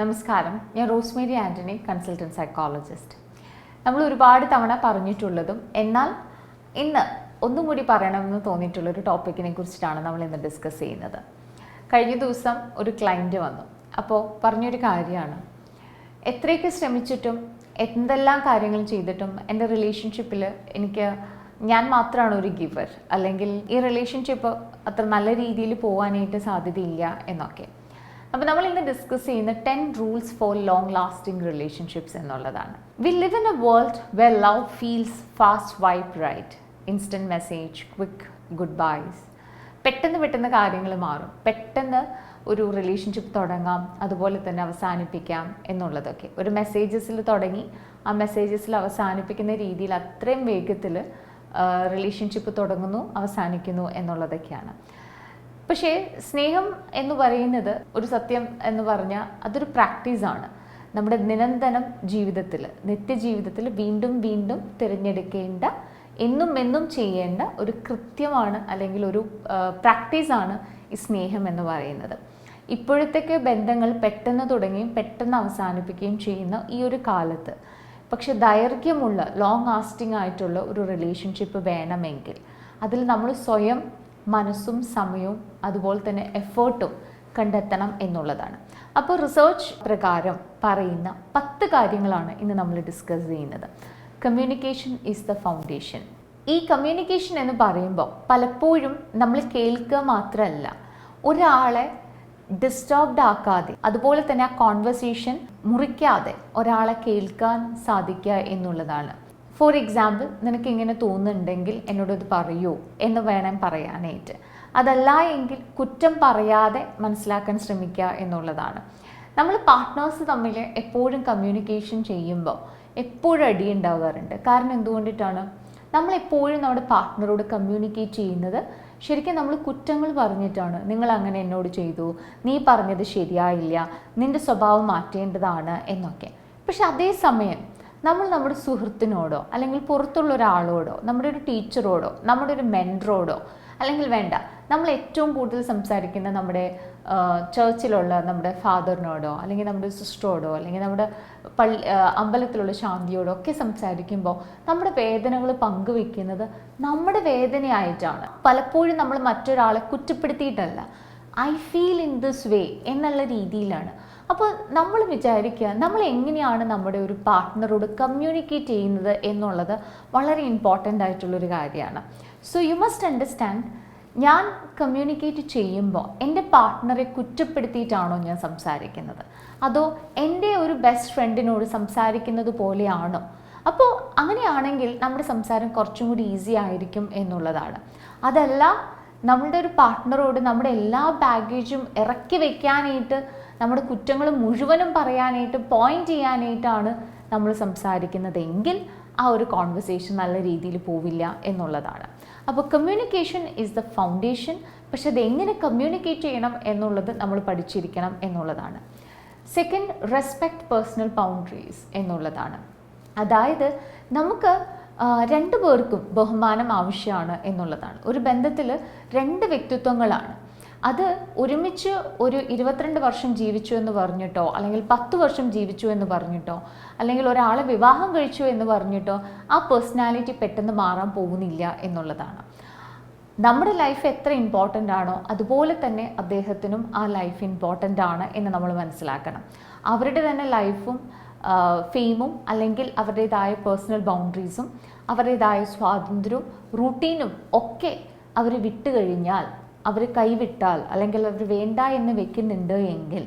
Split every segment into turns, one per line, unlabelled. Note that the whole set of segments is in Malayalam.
നമസ്കാരം, ഞാൻ റോസ്മേരി ആൻ്റണി, കൺസൾട്ടൻറ്റ് സൈക്കോളജിസ്റ്റ്. നമ്മൾ ഒരുപാട് തവണ പറഞ്ഞിട്ടുള്ളതും എന്നാൽ ഇന്ന് ഒന്നും കൂടി പറയണമെന്ന് തോന്നിയിട്ടുള്ളൊരു ടോപ്പിക്കിനെ കുറിച്ചിട്ടാണ് നമ്മൾ ഇന്ന് ഡിസ്കസ് ചെയ്യുന്നത്. കഴിഞ്ഞ ദിവസം ഒരു ക്ലയൻറ്റ് വന്നു. അപ്പോൾ പറഞ്ഞൊരു കാര്യമാണ്, എത്രയൊക്കെ ശ്രമിച്ചിട്ടും എന്തെല്ലാം കാര്യങ്ങൾ ചെയ്തിട്ടും എൻ്റെ റിലേഷൻഷിപ്പിൽ ഞാൻ മാത്രമാണ് ഒരു ഗിവർ, അല്ലെങ്കിൽ ഈ റിലേഷൻഷിപ്പ് അത്ര നല്ല രീതിയിൽ പോകാനായിട്ട് സാധ്യതയില്ല എന്നൊക്കെ. അപ്പോൾ നമ്മൾ ഇന്ന് ഡിസ്കസ് ചെയ്യുന്ന 10 rules for long lasting relationships എന്നുള്ളതാണ്. We live in a world where love feels fast, swipe right, instant message, quick goodbyes. പെട്ടെന്ന് കാര്യങ്ങൾ മാറും, പെട്ടെന്ന് ഒരു റിലേഷൻഷിപ്പ് തുടങ്ങാം, അതുപോലെ തന്നെ അവസാനിപ്പിക്കാം എന്നുള്ളതൊക്കെ. ഒരു മെസ്സേജസിൽ തുടങ്ങി ആ മെസ്സേജസിൽ അവസാനിപ്പിക്കുന്ന രീതിയിൽ അത്രയും വേഗത്തിൽ റിലേഷൻഷിപ്പ് തുടങ്ങുന്നു, അവസാനിക്കുന്നു എന്നുള്ളതൊക്കെയാണ്. പക്ഷേ സ്നേഹം എന്ന് പറയുന്നത്, ഒരു സത്യം എന്ന് പറഞ്ഞാൽ അതൊരു പ്രാക്ടീസാണ്. നമ്മുടെ നിരന്തരം ജീവിതത്തിൽ, നിത്യജീവിതത്തിൽ വീണ്ടും വീണ്ടും തിരഞ്ഞെടുക്കേണ്ട, എന്നും ചെയ്യേണ്ട ഒരു കൃത്യമാണ്, അല്ലെങ്കിൽ ഒരു പ്രാക്ടീസാണ് ഈ സ്നേഹം എന്ന് പറയുന്നത്. ഇപ്പോഴത്തേക്ക് ബന്ധങ്ങൾ പെട്ടെന്ന് തുടങ്ങുകയും പെട്ടെന്ന് അവസാനിപ്പിക്കുകയും ചെയ്യുന്ന ഈ ഒരു കാലത്ത് പക്ഷെ ദൈർഘ്യമുള്ള ലോങ് ലാസ്റ്റിംഗ് ആയിട്ടുള്ള ഒരു റിലേഷൻഷിപ്പ് വേണമെങ്കിൽ അതിൽ നമ്മൾ സ്വയം മനസ്സും സമയവും അതുപോലെ തന്നെ എഫേർട്ടും കണ്ടെത്തണം എന്നുള്ളതാണ്. അപ്പോൾ റിസർച്ച് പ്രകാരം പറയുന്ന 10 കാര്യങ്ങളാണ് ഇന്ന് നമ്മൾ ഡിസ്കസ് ചെയ്യുന്നത്. Communication is the foundation. ഈ കമ്മ്യൂണിക്കേഷൻ എന്ന് പറയുമ്പോൾ പലപ്പോഴും നമ്മൾ കേൾക്കുക മാത്രമല്ല, ഒരാളെ ഡിസ്റ്റർബ്ഡ് ആക്കാതെ, അതുപോലെ തന്നെ ആ കോൺവെർസേഷൻ മുറിക്കാതെ ഒരാളെ കേൾക്കാൻ സാധിക്കുക എന്നുള്ളതാണ്. ഫോർ എക്സാമ്പിൾ, നിനക്ക് ഇങ്ങനെ തോന്നുന്നുണ്ടെങ്കിൽ എന്നോടത് പറയൂ എന്ന് വേണം പറയാനായിട്ട്. അതല്ല എങ്കിൽ കുറ്റം പറയാതെ മനസ്സിലാക്കാൻ ശ്രമിക്കുക എന്നുള്ളതാണ്. നമ്മൾ പാർട്ട്നേഴ്സ് തമ്മിൽ എപ്പോഴും കമ്മ്യൂണിക്കേഷൻ ചെയ്യുമ്പോൾ എപ്പോഴും അടി ഉണ്ടാകാറുണ്ട്. കാരണം എന്തുകൊണ്ടിട്ടാണ്? നമ്മളെപ്പോഴും നമ്മുടെ പാർട്ട്ണറോട് കമ്മ്യൂണിക്കേറ്റ് ചെയ്യുന്നത് ശരിക്കും നമ്മൾ കുറ്റങ്ങൾ പറഞ്ഞിട്ടാണ്. നിങ്ങൾ അങ്ങനെ എന്നോട് ചെയ്തു, നീ പറഞ്ഞത് ശരിയായില്ല, നിൻ്റെ സ്വഭാവം മാറ്റേണ്ടതാണ് എന്നൊക്കെ. പക്ഷെ അതേസമയം നമ്മൾ നമ്മുടെ സുഹൃത്തിനോടോ അല്ലെങ്കിൽ പുറത്തുള്ള ഒരാളോടോ, നമ്മുടെ ഒരു ടീച്ചറോടോ, നമ്മുടെ ഒരു മെൻറ്ററോടോ, അല്ലെങ്കിൽ വേണ്ട, നമ്മൾ ഏറ്റവും കൂടുതൽ സംസാരിക്കുന്ന നമ്മുടെ ചർച്ചിലുള്ള നമ്മുടെ ഫാദറിനോടോ, അല്ലെങ്കിൽ നമ്മുടെ സിസ്റ്ററോടോ, അല്ലെങ്കിൽ നമ്മുടെ അമ്പലത്തിലുള്ള ശാന്തിയോടോ ഒക്കെ സംസാരിക്കുമ്പോൾ നമ്മുടെ വേദനകൾ പങ്കുവെക്കുന്നത് നമ്മുടെ വേദനയായിട്ടാണ്. പലപ്പോഴും നമ്മൾ മറ്റൊരാളെ കുറ്റപ്പെടുത്തിയിട്ടല്ല, I feel in this way എന്നുള്ള രീതിയിലാണ്. അപ്പോൾ നമ്മൾ വിചാരിക്കുക, നമ്മൾ എങ്ങനെയാണ് നമ്മുടെ ഒരു പാർട്ട്ണറോട് കമ്മ്യൂണിക്കേറ്റ് ചെയ്യുന്നത് എന്നുള്ളത് വളരെ ഇമ്പോർട്ടൻ്റ് ആയിട്ടുള്ളൊരു കാര്യമാണ്. സോ യു മസ്റ്റ് അണ്ടർസ്റ്റാൻഡ്, ഞാൻ കമ്മ്യൂണിക്കേറ്റ് ചെയ്യുമ്പോൾ എൻ്റെ പാർട്ട്ണറെ കുറ്റപ്പെടുത്തിയിട്ടാണോ ഞാൻ സംസാരിക്കുന്നത്, അതോ എൻ്റെ ഒരു ബെസ്റ്റ് ഫ്രണ്ടിനോട് സംസാരിക്കുന്നത് പോലെയാണോ? അപ്പോൾ അങ്ങനെയാണെങ്കിൽ നമ്മുടെ സംസാരം കുറച്ചും കൂടി ഈസി ആയിരിക്കും എന്നുള്ളതാണ്. അതല്ല, നമ്മളുടെ ഒരു പാർട്ട്ണറോട് നമ്മുടെ എല്ലാ ബാഗേജും ഇറക്കി വെക്കാനായിട്ട്, നമ്മുടെ കുറ്റങ്ങൾ മുഴുവനും പറയാനായിട്ട്, പോയിന്റ് ചെയ്യാനായിട്ടാണ് നമ്മൾ സംസാരിക്കുന്നതെങ്കിൽ ആ ഒരു കോൺവെർസേഷൻ നല്ല രീതിയിൽ പോവില്ല എന്നുള്ളതാണ്. അപ്പോൾ കമ്മ്യൂണിക്കേഷൻ ഈസ് ദ ഫൗണ്ടേഷൻ. പക്ഷെ അതെങ്ങനെ കമ്മ്യൂണിക്കേറ്റ് ചെയ്യണം എന്നുള്ളത് നമ്മൾ പഠിച്ചിരിക്കണം എന്നുള്ളതാണ്. സെക്കൻഡ്, റെസ്പെക്ട് പേഴ്സണൽ ബൗണ്ടറീസ് എന്നുള്ളതാണ്. അതായത് നമുക്ക് 2 പേർക്കും ബഹുമാനം ആവശ്യമാണ് എന്നുള്ളതാണ്. ഒരു ബന്ധത്തിൽ 2 വ്യക്തിത്വങ്ങളാണ്. അത് ഒരുമിച്ച് ഒരു 22 വർഷം ജീവിച്ചു എന്ന് പറഞ്ഞിട്ടോ, അല്ലെങ്കിൽ 10 വർഷം ജീവിച്ചു എന്ന് പറഞ്ഞിട്ടോ, അല്ലെങ്കിൽ ഒരാളെ വിവാഹം കഴിച്ചു എന്ന് പറഞ്ഞിട്ടോ ആ പേഴ്സണാലിറ്റി പെട്ടെന്ന് മാറാൻ പോകുന്നില്ല എന്നുള്ളതാണ്. നമ്മുടെ ലൈഫ് എത്ര ഇമ്പോർട്ടൻ്റ് ആണോ അതുപോലെ തന്നെ അദ്ദേഹത്തിനും ആ ലൈഫ് ഇമ്പോർട്ടൻ്റ് ആണ് എന്ന് നമ്മൾ മനസ്സിലാക്കണം. അവരുടെ തന്നെ ലൈഫും ഫെയിമും, അല്ലെങ്കിൽ അവരുടേതായ പേഴ്സണൽ ബൗണ്ടറീസും, അവരുടേതായ സ്വാതന്ത്ര്യവും റൂട്ടീനും ഒക്കെ അവർ വിട്ടുകഴിഞ്ഞാൽ, അവർ കൈവിട്ടാൽ, അല്ലെങ്കിൽ അവർ വേണ്ട എന്ന് വെക്കുന്നുണ്ട് എങ്കിൽ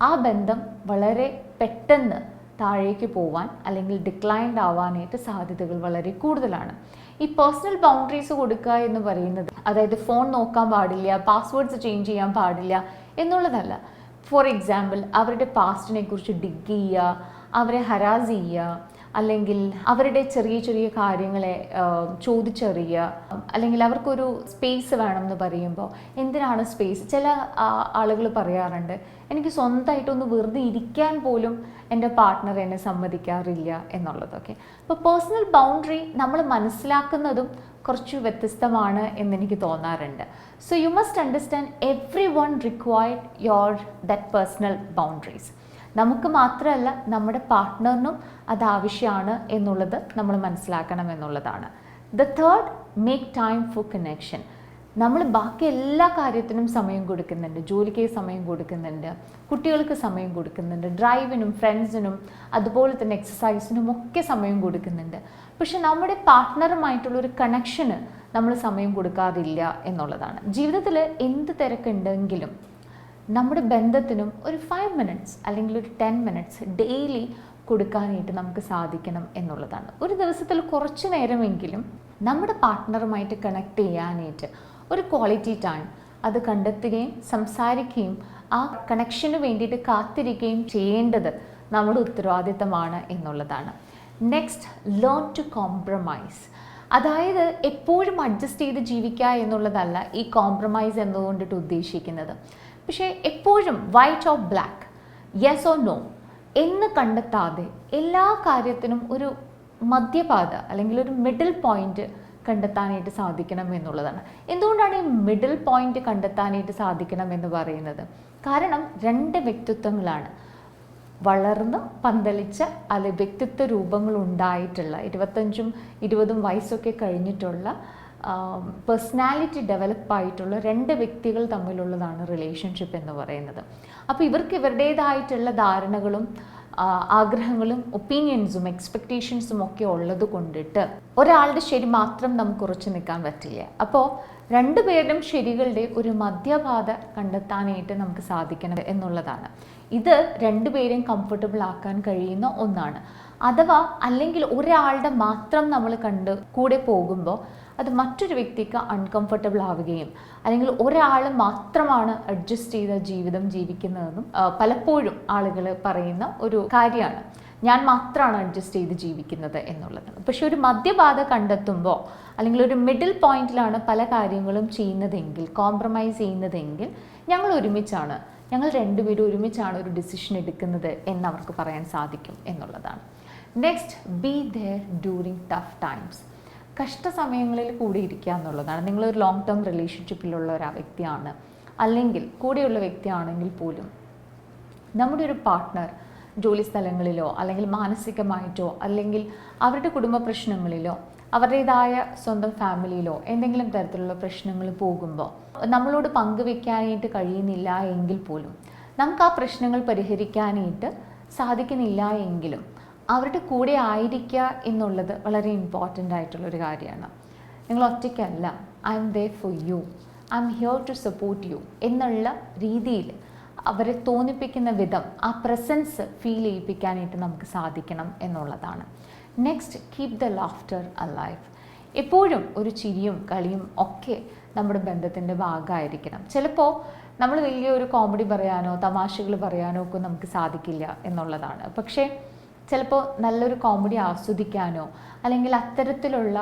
ആ ബന്ധം വളരെ പെട്ടെന്ന് താഴേക്ക് പോവാൻ, അല്ലെങ്കിൽ ഡിക്ലൈൻഡ് ആവാനായിട്ട് സാധ്യതകൾ വളരെ കൂടുതലാണ്. ഈ പേഴ്സണൽ ബൗണ്ടറീസ് കൊടുക്കുക എന്ന് പറയുന്നത്, അതായത് ഫോൺ നോക്കാൻ പാടില്ല, പാസ്വേഡ്സ് ചേഞ്ച് ചെയ്യാൻ പാടില്ല എന്നുള്ളതല്ല. ഫോർ എക്സാമ്പിൾ, അവരുടെ പാസ്റ്റിനെ കുറിച്ച് ഡിഗ് ചെയ്യുക, അവരെ ഹരാസ് ചെയ്യുക, അല്ലെങ്കിൽ അവരുടെ ചെറിയ കാര്യങ്ങളെ ചോദിച്ചറിയുക, അല്ലെങ്കിൽ അവർക്കൊരു സ്പേസ് വേണമെന്ന് പറയുമ്പോൾ എന്തിനാണ് സ്പേസ്? ചില ആളുകൾ പറയാറുണ്ട്, എനിക്ക് സ്വന്തമായിട്ടൊന്ന് വെറുതെ ഇരിക്കാൻ പോലും എൻ്റെ പാർട്ട്ണർ എന്നെ സമ്മതിക്കാറില്ല എന്നുള്ളതൊക്കെ. അപ്പോൾ പേഴ്സണൽ ബൗണ്ടറി നമ്മൾ മനസ്സിലാക്കുന്നതും കുറച്ച് വ്യത്യസ്തമാണ് എന്നെനിക്ക് തോന്നാറുണ്ട്. So you must understand every one required that personal boundaries. നമുക്ക് മാത്രമല്ല നമ്മുടെ പാർട്ട്ണറിനും അത് ആവശ്യമാണ് എന്നുള്ളത് നമ്മൾ മനസ്സിലാക്കണം എന്നുള്ളതാണ്. The third, make time for connection. നമ്മൾ ബാക്കി എല്ലാ കാര്യത്തിനും സമയം കൊടുക്കുന്നുണ്ട്, ജോലിക്ക് സമയം കൊടുക്കുന്നുണ്ട്, കുട്ടികൾക്ക് സമയം കൊടുക്കുന്നുണ്ട്, ഡ്രൈവിനും ഫ്രണ്ട്സിനും അതുപോലെ തന്നെ എക്സസൈസിനും ഒക്കെ സമയം കൊടുക്കുന്നുണ്ട്. പക്ഷെ നമ്മുടെ പാർട്ട്ണറുമായിട്ടുള്ളൊരു കണക്ഷന് നമ്മൾ സമയം കൊടുക്കാറില്ല എന്നുള്ളതാണ്. ജീവിതത്തിൽ എന്ത് തിരക്കുണ്ടെങ്കിലും നമ്മുടെ ബന്ധത്തിനും ഒരു 5 minutes അല്ലെങ്കിൽ ഒരു 10 minutes ഡെയിലി കൊടുക്കാനായിട്ട് നമുക്ക് സാധിക്കണം എന്നുള്ളതാണ്. ഒരു ദിവസത്തിൽ കുറച്ച് നേരമെങ്കിലും നമ്മുടെ പാർട്ട്ണറുമായിട്ട് കണക്ട് ചെയ്യാനായിട്ട് ഒരു ക്വാളിറ്റി ടൈം അത് കണ്ടെത്തുകയും സംസാരിക്കുകയും ആ കണക്ഷന് വേണ്ടിയിട്ട് കാത്തിരിക്കുകയും ചെയ്യേണ്ടത് നമ്മുടെ ഉത്തരവാദിത്തമാണ് എന്നുള്ളതാണ്. Next, learn to compromise. അതായത് എപ്പോഴും അഡ്ജസ്റ്റ് ചെയ്ത് ജീവിക്കുക എന്നുള്ളതല്ല ഈ കോംപ്രമൈസ് എന്നതുകൊണ്ടിട്ട് ഉദ്ദേശിക്കുന്നത്. പക്ഷേ എപ്പോഴും white or black, yes or no എന്ന് കണ്ടെത്താതെ എല്ലാ കാര്യത്തിനും ഒരു മധ്യപാത അല്ലെങ്കിൽ ഒരു മിഡിൽ പോയിന്റ് കണ്ടെത്താനായിട്ട് സാധിക്കണം എന്നുള്ളതാണ്. എന്തുകൊണ്ടാണ് ഈ മിഡിൽ പോയിന്റ് കണ്ടെത്താനായിട്ട് സാധിക്കണം എന്ന് പറയുന്നത്? കാരണം 2 വ്യക്തിത്വങ്ങളാണ് വളർന്ന് പന്തലിച്ച അല്ലെ വ്യക്തിത്വ രൂപങ്ങൾ ഉണ്ടായിട്ടുള്ള 25ഉം 20ഉം വയസ്സൊക്കെ കഴിഞ്ഞിട്ടുള്ള പേഴ്സണാലിറ്റി ഡെവലപ്പായിട്ടുള്ള 2 വ്യക്തികൾ തമ്മിലുള്ളതാണ് റിലേഷൻഷിപ്പ് എന്ന് പറയുന്നത്. അപ്പോൾ ഇവർക്ക് ഇവരുടേതായിട്ടുള്ള ധാരണകളും ആഗ്രഹങ്ങളും ഒപ്പീനിയൻസും എക്സ്പെക്റ്റേഷൻസും ഒക്കെ ഉള്ളത് കൊണ്ടിട്ട് ഒരാളുടെ ശരി മാത്രം നമുക്ക് ഉറച്ചു നിൽക്കാൻ പറ്റില്ല. അപ്പോൾ 2 പേരും ശരികളുടെ ഒരു മധ്യപാത കണ്ടെത്താനായിട്ട് നമുക്ക് സാധിക്കണം എന്നുള്ളതാണ്. ഇത് 2 പേരെയും കംഫർട്ടബിൾ ആക്കാൻ കഴിയുന്ന ഒന്നാണ്. അഥവാ അല്ലെങ്കിൽ ഒരാളുടെ മാത്രം നമ്മൾ കണ്ട് കൂടെ പോകുമ്പോൾ അത് മറ്റൊരു വ്യക്തിക്ക് അൺകംഫർട്ടബിൾ ആവുകയും അല്ലെങ്കിൽ ഒരാൾ മാത്രമാണ് അഡ്ജസ്റ്റ് ചെയ്ത ജീവിതം ജീവിക്കുന്നതെന്നും പലപ്പോഴും ആളുകൾ പറയുന്ന ഒരു കാര്യമാണ്. ഞാൻ മാത്രമാണ് അഡ്ജസ്റ്റ് ചെയ്ത് ജീവിക്കുന്നത് എന്നുള്ളത്. പക്ഷെ ഒരു മധ്യപാത കണ്ടെത്തുമ്പോൾ അല്ലെങ്കിൽ ഒരു മിഡിൽ പോയിന്റിലാണ് പല കാര്യങ്ങളും ചെയ്യുന്നതെങ്കിൽ, കോംപ്രമൈസ് ചെയ്യുന്നതെങ്കിൽ ഞങ്ങൾ ഒരുമിച്ചാണ്, ഞങ്ങൾ 2 പേരും ഒരുമിച്ചാണ് ഒരു ഡിസിഷൻ എടുക്കുന്നത് എന്നവർക്ക് പറയാൻ സാധിക്കും എന്നുള്ളതാണ്. Next, be there during tough times. കഷ്ടസമയങ്ങളിൽ കൂടെ ഇരിക്കുക എന്നുള്ളതാണ്. നിങ്ങളൊരു ലോങ് ടേം റിലേഷൻഷിപ്പിലുള്ള ഒരു വ്യക്തിയാണ് അല്ലെങ്കിൽ കൂടെയുള്ള വ്യക്തിയാണെങ്കിൽ പോലും നമ്മുടെ ഒരു പാർട്ട്ണർ ജോലി സ്ഥലങ്ങളിലോ അല്ലെങ്കിൽ മാനസികമായിട്ടോ അല്ലെങ്കിൽ അവരുടെ കുടുംബ പ്രശ്നങ്ങളിലോ അവരുടേതായ സ്വന്തം ഫാമിലിയിലോ എന്തെങ്കിലും തരത്തിലുള്ള പ്രശ്നങ്ങൾ പോകുമ്പോൾ നമ്മളോട് പങ്കുവെക്കാനായിട്ട് കഴിയുന്നില്ല എങ്കിൽ പോലും നമുക്ക് ആ പ്രശ്നങ്ങൾ പരിഹരിക്കാനായിട്ട് സാധിക്കുന്നില്ല എങ്കിലും അവരുടെ കൂടെ ആയിരിക്കുക എന്നുള്ളത് വളരെ ഇമ്പോർട്ടൻ്റ് ആയിട്ടുള്ളൊരു കാര്യമാണ്. നിങ്ങൾ ഒറ്റയ്ക്കല്ല, I am there for you, I am here to support you എന്നുള്ള രീതിയിൽ അവരെ തോന്നിപ്പിക്കുന്ന വിധം ആ പ്രസൻസ് ഫീൽ ചെയ്യിപ്പിക്കാനായിട്ട് നമുക്ക് സാധിക്കണം എന്നുള്ളതാണ്. Next, keep the laughter alive. എപ്പോഴും ഒരു ചിരിയും കളിയും ഒക്കെ നമ്മുടെ ബന്ധത്തിൻ്റെ ഭാഗമായിരിക്കണം. ചിലപ്പോൾ നമ്മൾ വലിയൊരു കോമഡി പറയാനോ തമാശകൾ പറയാനോ ഒക്കെ നമുക്ക് സാധിക്കില്ല എന്നുള്ളതാണ്. പക്ഷേ ചിലപ്പോൾ നല്ലൊരു കോമഡി ആസ്വദിക്കാനോ അല്ലെങ്കിൽ അത്തരത്തിലുള്ള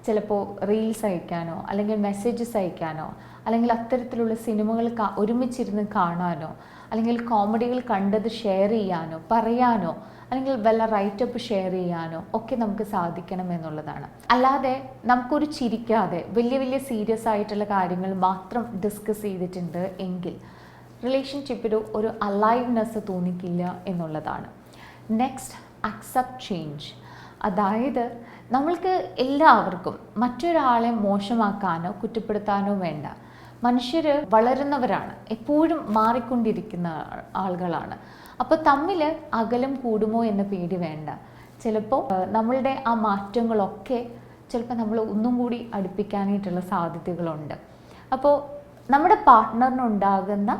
ചിലപ്പോൾ റീൽസ് അയക്കാനോ അല്ലെങ്കിൽ മെസ്സേജസ് അയക്കാനോ അല്ലെങ്കിൽ അത്തരത്തിലുള്ള സിനിമകൾ ഒരുമിച്ചിരുന്ന് കാണാനോ അല്ലെങ്കിൽ കോമഡികൾ കണ്ടത് ഷെയർ ചെയ്യാനോ പറയാനോ അല്ലെങ്കിൽ വല്ല റൈറ്റപ്പ് ഷെയർ ചെയ്യാനോ ഒക്കെ നമുക്ക് സാധിക്കണം എന്നുള്ളതാണ്. അല്ലാതെ നമുക്കൊരു ചിരിക്കാതെ വലിയ വലിയ സീരിയസ് ആയിട്ടുള്ള കാര്യങ്ങൾ മാത്രം ഡിസ്കസ് ചെയ്തിട്ടുണ്ട് എങ്കിൽ റിലേഷൻഷിപ്പിൽ ഒരു അലൈവ്നെസ് തോന്നിക്കില്ല എന്നുള്ളതാണ്. Next, accept change. അതായത് നമ്മൾക്ക് എല്ലാവർക്കും മറ്റൊരാളെ മോശമാക്കാനോ കുറ്റപ്പെടുത്താനോ വേണ്ട. മനുഷ്യർ വളരുന്നവരാണ്, എപ്പോഴും മാറിക്കൊണ്ടിരിക്കുന്ന ആളുകളാണ്. അപ്പോൾ തമ്മിൽ അകലം കൂടുമോ എന്ന പേടി വേണ്ട. ചിലപ്പോൾ നമ്മളുടെ ആ മാറ്റങ്ങളൊക്കെ ചിലപ്പോൾ നമ്മൾ ഒന്നും കൂടി അടുപ്പിക്കാനായിട്ടുള്ള സാധ്യതകളുണ്ട്. അപ്പോൾ നമ്മുടെ പാർട്ട്ണറിനുണ്ടാകുന്ന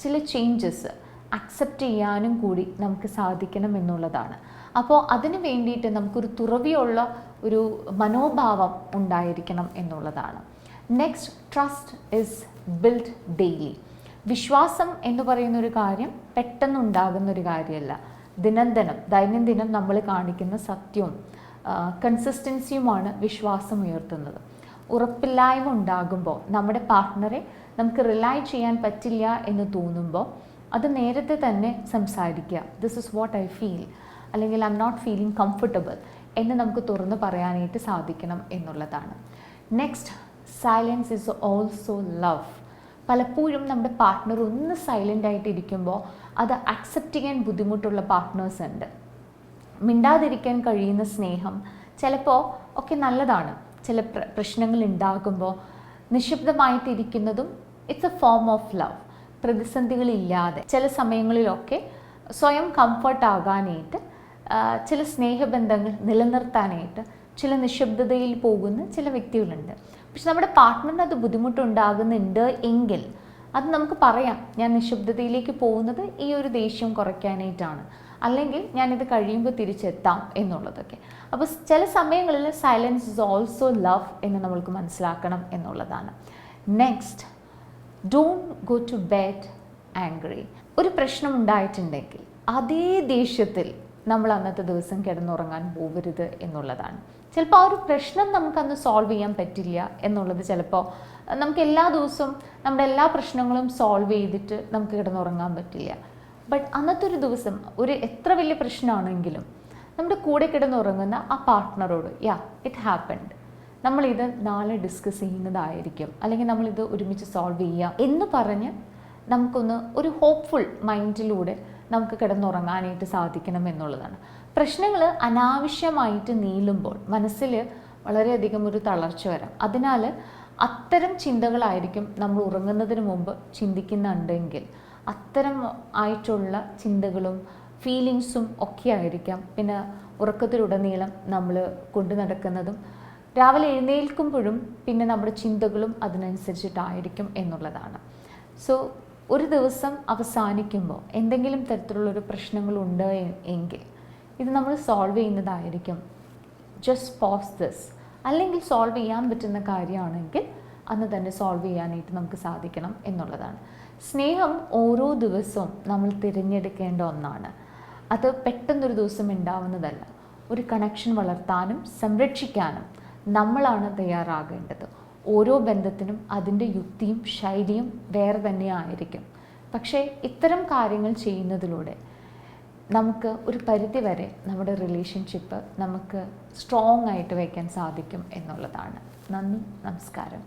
ചില ചേഞ്ചസ് അക്സെപ്റ്റ് ചെയ്യാനും കൂടി നമുക്ക് സാധിക്കണം എന്നുള്ളതാണ്. അപ്പോൾ അതിന് വേണ്ടിയിട്ട് നമുക്കൊരു തുറവിയുള്ള ഒരു മനോഭാവം ഉണ്ടായിരിക്കണം എന്നുള്ളതാണ്. Next, trust is build daily. വിശ്വാസം എന്ന് പറയുന്നൊരു കാര്യം പെട്ടെന്നുണ്ടാകുന്നൊരു കാര്യമല്ല. ദൈനംദിനം നമ്മൾ കാണിക്കുന്ന സത്യവും കൺസിസ്റ്റൻസിയുമാണ് വിശ്വാസം ഉയർത്തുന്നത്. ഉറപ്പില്ലായ്മ ഉണ്ടാകുമ്പോൾ നമ്മുടെ പാർട്ട്ണറെ നമുക്ക് റിലൈ ചെയ്യാൻ പറ്റില്ല എന്ന് തോന്നുമ്പോൾ അത് നേരത്തെ തന്നെ സംസാരിക്കുക. This is what I feel അല്ലെങ്കിൽ I am not feeling comfortable എന്ന് നമുക്ക് തുറന്ന് പറയാനായിട്ട് സാധിക്കണം എന്നുള്ളതാണ്. Next, silence is also love. പലപ്പോഴും നമ്മുടെ പാർട്ട്ണർ ഒന്ന് സൈലൻ്റ് ആയിട്ട് ഇരിക്കുമ്പോൾ അത് അക്സെപ്റ്റ് ചെയ്യാൻ ബുദ്ധിമുട്ടുള്ള പാർട്ട്നേഴ്സ് ഉണ്ട്. മിണ്ടാതിരിക്കാൻ കഴിയുന്ന സ്നേഹം ചിലപ്പോൾ ഒക്കെ നല്ലതാണ്. ചില പ്രശ്നങ്ങൾ ഉണ്ടാകുമ്പോൾ നിശബ്ദമായിട്ടിരിക്കുന്നതും it's a form of love. പ്രതിസന്ധികളില്ലാതെ ചില സമയങ്ങളിലൊക്കെ സ്വയം കംഫർട്ടാകാനായിട്ട്, ചില സ്നേഹബന്ധങ്ങൾ നിലനിർത്താനായിട്ട് ചില നിശബ്ദതയിൽ പോകുന്ന ചില വ്യക്തികളുണ്ട്. പക്ഷെ നമ്മുടെ പാർട്ട്ണറിന് അത് ബുദ്ധിമുട്ടുണ്ടാകുന്നുണ്ട് എങ്കിൽ അത് നമുക്ക് പറയാം, ഞാൻ നിശബ്ദതയിലേക്ക് പോകുന്നത് ഈ ഒരു ദേഷ്യം കുറയ്ക്കാനായിട്ടാണ്, അല്ലെങ്കിൽ ഞാനിത് കഴിയുമ്പോൾ തിരിച്ചെത്താം എന്നുള്ളതൊക്കെ. അപ്പോൾ ചില സമയങ്ങളിൽ സൈലൻസ് ഇസ് ഓൾസോ ലവ് എന്ന് നമ്മൾക്ക് മനസ്സിലാക്കണം എന്നുള്ളതാണ്. Next, don't go to bed angry. ഒരു പ്രശ്നം ഉണ്ടായിട്ടുണ്ടെങ്കിൽ അതേ ദേഷ്യത്തിൽ നമ്മൾ അന്നത്തെ ദിവസം കിടന്നുറങ്ങാൻ പോകരുത് എന്നുള്ളതാണ്. ചിലപ്പോൾ ആ ഒരു പ്രശ്നം നമുക്കന്ന് സോൾവ് ചെയ്യാൻ പറ്റില്ല എന്നുള്ളത്, ചിലപ്പോൾ നമുക്ക് എല്ലാ ദിവസവും നമ്മുടെ എല്ലാ പ്രശ്നങ്ങളും സോൾവ് ചെയ്തിട്ട് നമുക്ക് കിടന്നുറങ്ങാൻ പറ്റില്ല. ബട്ട് അന്നത്തെ ഒരു ദിവസം ഒരു എത്ര വലിയ പ്രശ്നമാണെങ്കിലും നമ്മുടെ കൂടെ കിടന്നുറങ്ങുന്ന ആ പാർട്ട്ണറോട് ഇറ്റ് ഹാപ്പൻഡ്, നമ്മളിത് നാളെ ഡിസ്കസ് ചെയ്യുന്നതായിരിക്കും, അല്ലെങ്കിൽ നമ്മളിത് ഒരുമിച്ച് സോൾവ് ചെയ്യാം എന്ന് പറഞ്ഞ് നമുക്കൊന്ന് ഒരു ഹോപ്പ്ഫുൾ മൈൻഡിലൂടെ നമുക്ക് കിടന്നുറങ്ങാനായിട്ട് സാധിക്കണം എന്നുള്ളതാണ്. പ്രശ്നങ്ങൾ അനാവശ്യമായിട്ട് നീളുമ്പോൾ മനസ്സിൽ വളരെയധികം ഒരു തളർച്ച വരാം. അതിനാൽ അത്തരം ചിന്തകളായിരിക്കും നമ്മൾ ഉറങ്ങുന്നതിന് മുമ്പ് ചിന്തിക്കുന്നുണ്ടെങ്കിൽ അത്തരം ആയിട്ടുള്ള ചിന്തകളും ഫീലിങ്സും ഒക്കെ ആയിരിക്കാം പിന്നെ ഉറക്കത്തിലുടനീളം നമ്മൾ കൊണ്ടു നടക്കുന്നതും. രാവിലെ എഴുന്നേൽക്കുമ്പോഴും പിന്നെ നമ്മുടെ ചിന്തകളും അതിനനുസരിച്ചിട്ടായിരിക്കും എന്നുള്ളതാണ്. സോ ഒരു ദിവസം അവസാനിക്കുമ്പോൾ എന്തെങ്കിലും തരത്തിലുള്ളൊരു പ്രശ്നങ്ങളുണ്ട് എങ്കിൽ ഇത് നമ്മൾ സോൾവ് ചെയ്യുന്നതായിരിക്കും. Just pose this. അല്ലെങ്കിൽ സോൾവ് ചെയ്യാൻ പറ്റുന്ന കാര്യമാണെങ്കിൽ അന്ന് തന്നെ സോൾവ് ചെയ്യാനായിട്ട് നമുക്ക് സാധിക്കണം എന്നുള്ളതാണ്. സ്നേഹം ഓരോ ദിവസവും നമ്മൾ തിരഞ്ഞെടുക്കേണ്ട ഒന്നാണ്. അത് പെട്ടെന്നൊരു ദിവസം ഉണ്ടാവുന്നതല്ല. ഒരു കണക്ഷൻ വളർത്താനും സംരക്ഷിക്കാനും നമ്മളാണ് തയ്യാറാകേണ്ടത്. ഓരോ ബന്ധത്തിനും അതിൻ്റെ യുക്തിയും ശൈലിയും വേറെ തന്നെയായിരിക്കും. പക്ഷേ ഇത്തരം കാര്യങ്ങൾ ചെയ്യുന്നതിലൂടെ നമുക്ക് ഒരു പരിധി വരെ നമ്മുടെ റിലേഷൻഷിപ്പ് നമുക്ക് സ്ട്രോങ് ആയിട്ട് വയ്ക്കാൻ സാധിക്കും എന്നുള്ളതാണ്. നന്ദി, നമസ്കാരം.